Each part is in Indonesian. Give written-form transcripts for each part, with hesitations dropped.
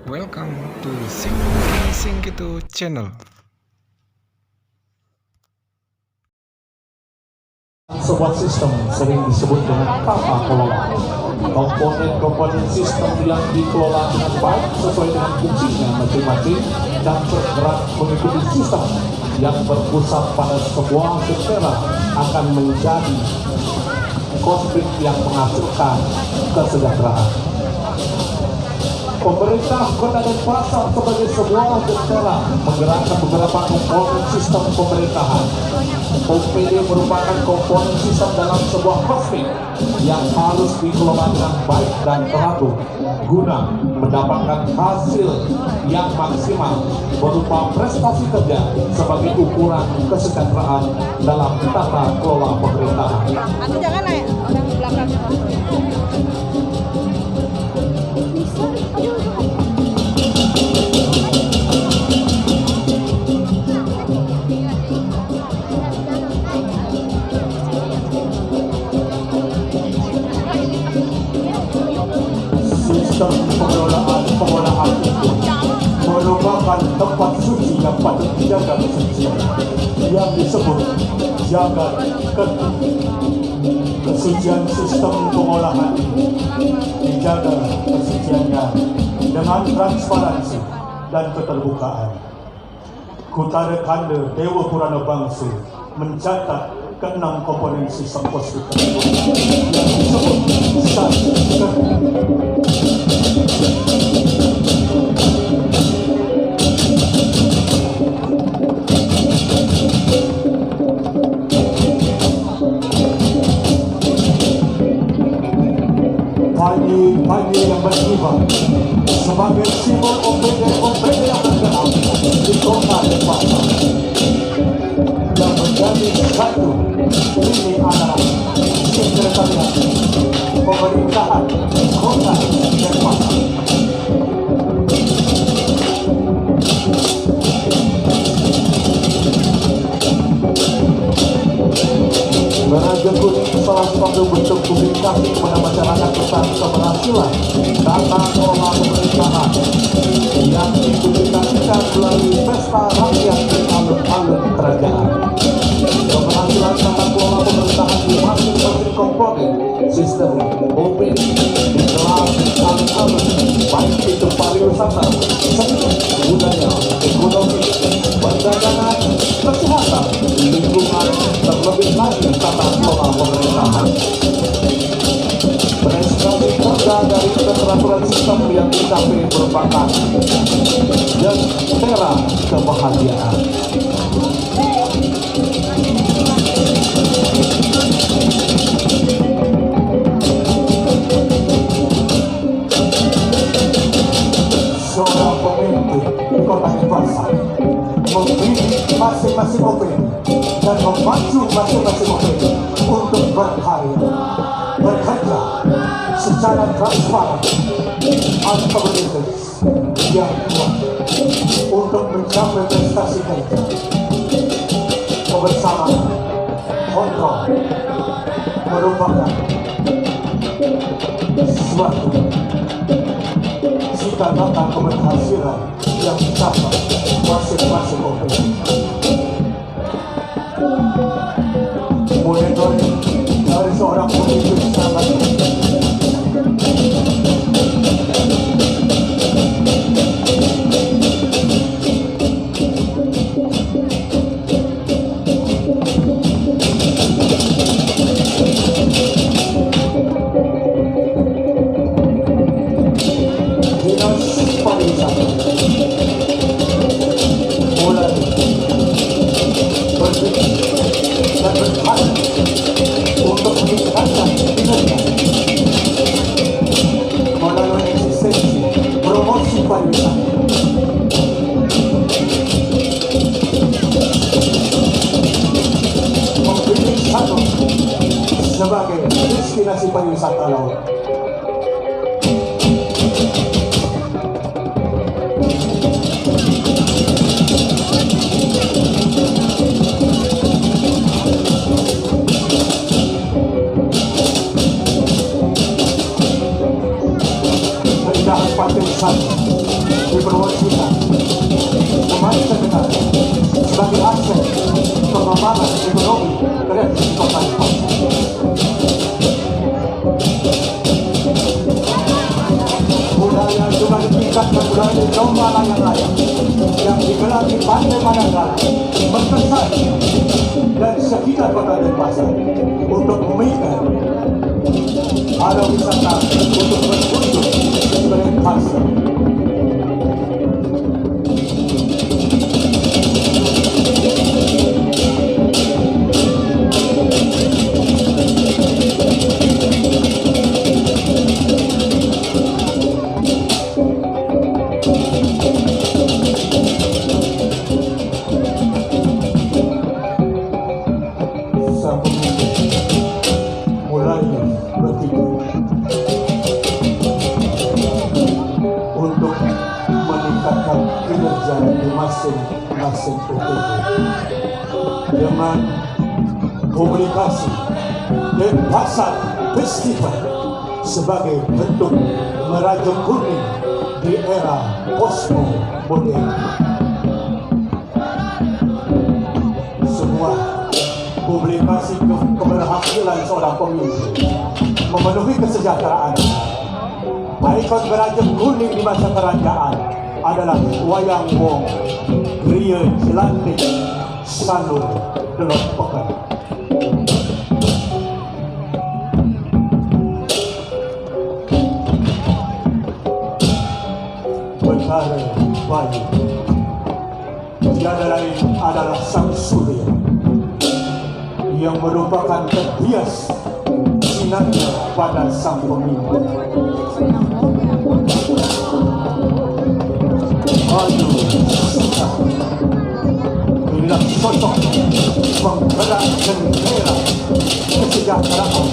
Welcome to Singkitu channel. Sebuah sistem sering disebut dengan tata kelola. Komponen-komponen sistem yang dikelola dengan baik sesuai dengan fungsinya masing-masing dan bergerak mengikuti sistem yang berpusat pada sebuah daerah akan menjadi konflik yang menghasilkan kesejahteraan. Pemerintah Kota Denpasar sebagai sebuah daerah menggerakkan beberapa komponen sistem pemerintahan. OPD merupakan komponen sistem dalam sebuah konflik yang harus dikelola dengan baik dan teratur guna mendapatkan hasil yang maksimal berupa prestasi kerja sebagai ukuran kesejahteraan dalam tata kelola pemerintahan. Aku jangan naik orang belakang. Sistem pengelolaan itu merupakan tempat suci yang patut dijaga kesucian yang disebut jaga kesucian sistem pengolahan dijaga kesuciannya dengan transparansi dan keterbukaan. Kutara Kanda Dewa Purana Bangsa mencatat keenam komponen sistem positif yang disebut pagi yang berkibar sebagai simbol OPD yang bergerak di Kota Denpasar yang menjadi satu lini antara sekretariat pemerintahan Kota Denpasar. Beraja kuning salah satu bentuk publikasi kepada masyarakat tentang keberhasilan tata kelola pemerintahan yang dipublikasikan melalui pesta rakyat di alun-alun kerajaan. Keberhasilan tata kelola pemerintahan di masing-masing komponen sistem OPD digelar di alun-alun, baik itu pariwisata, seni, budaya, ekonomi, perdagangan, kesehatan, lingkungan, terlebih lagi tata kelola pemerintahan. Prestasi kerja dari keteraturan sistem yang dicapai merupakan jentera kebahagiaan. Seorang pemimpin Kota Denpasar memilih masing-masing OPD dan memacu masing-masing OPD untuk bekerja secara transparan akuntabilitas yang kuat untuk mencapai prestasi kerja kebersamaan. Kontrol merupakan suatu cita-cita keberhasilan yang dicapai masing-masing OPD. Monitoring dari seorang pemimpin sangat untuk meningkatkan kinerja melalui eksistensi promosi pariwisata. Memilih Sanur sebagai destinasi pariwisata laut. Paten Satu Mulai lomba layang-layang yang digelar di Pantai Mananggala, Berkesan dan sekitar kota Denpasar untuk memikat ada wisata untuk berkunjung ke Denpasar. Mulai berpikir untuk meningkatkan kinerja di masing-masing PTB dengan komunikasi Denpasar Festival sebagai bentuk merajut kuning di era kosmo modern. Semua publikasi keberhasilan seorang pemimpin memenuhi kesejahteraan. Ikon berajut kuning di masa kerajaan adalah wayang wong, griya jelantik, sanur, delok pekan. Betara Bayu tiada lain adalah sang surya yang merupakan terbias sinarnya pada sang pemimpin. Aduh, inilah sosok penggerak jendela kesejahteraan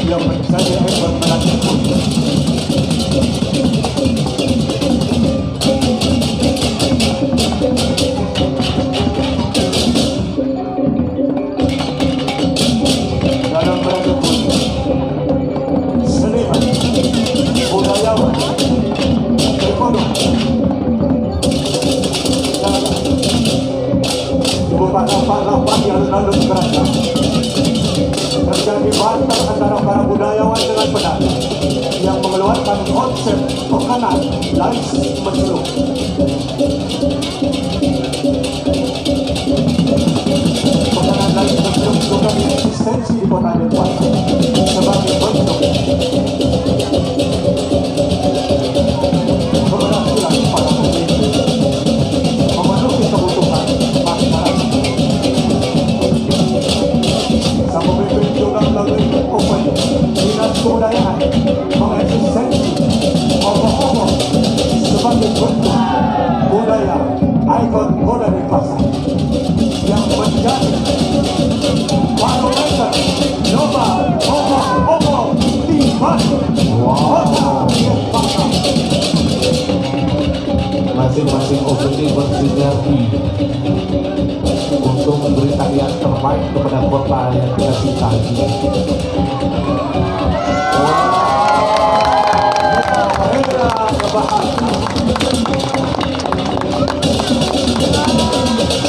yang menjadi ekor merajut kuning. Dalam merajut kuning, seniman, budayawan, ekonom, Bapak yang lalu kerajaan terjadi bantar antara para budayawan dengan pedagang yang mengeluarkan konsep pekanan lais menyeluruh. Pekanan lais menyeluruh juga eksistensi di kota Denpasar sebagai bentuk keberhasilan para pemimpin memenuhi kebutuhan masyarakat. Sang pemimpin juga melalui open dinas kebudayaan mengeksistensi ogoh-ogoh sebagai bentuk budaya ikon kota Denpasar yang menjadi barometer lomba ogoh-ogoh di kota Denpasar. Masing-masing OPD bersinergi untuk memberikan yang terbaik kepada kota yang kita cintai.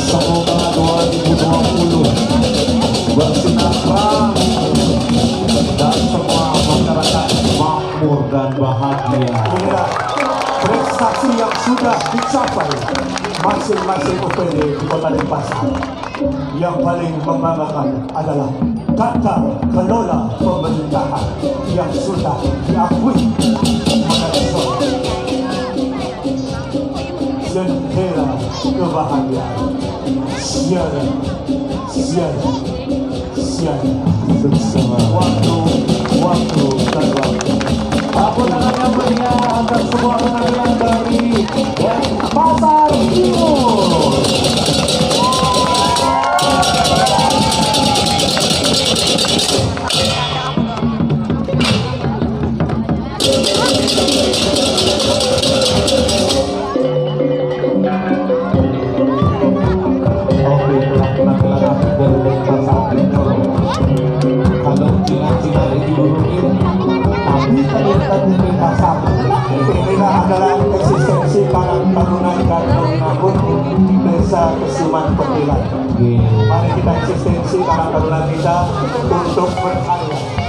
Semoga 2020 bersinar terang dan semua masyarakat makmur dan bahagia. Inilah prestasi yang sudah dicapai masing-masing OPD di kota Denpasar. Yang paling membanggakan adalah tata kelola pemerintahan yang sudah diakui oleh jendela kebahagiaan. Siaran bersama waktu dan waktu. Aku tangannya meriah atas sebuah penampilan dari Denpasar Timur. Oke, penampilan dari Denpasar Timur. Kalau Cina-Cina diurutin, tapi tadi Denpasar. Inilah adalah eksistensi Karang Taruna dan Taruna Desa Kesuman Petilan. Mari kita eksistensi Karang Taruna kita untuk berkarya.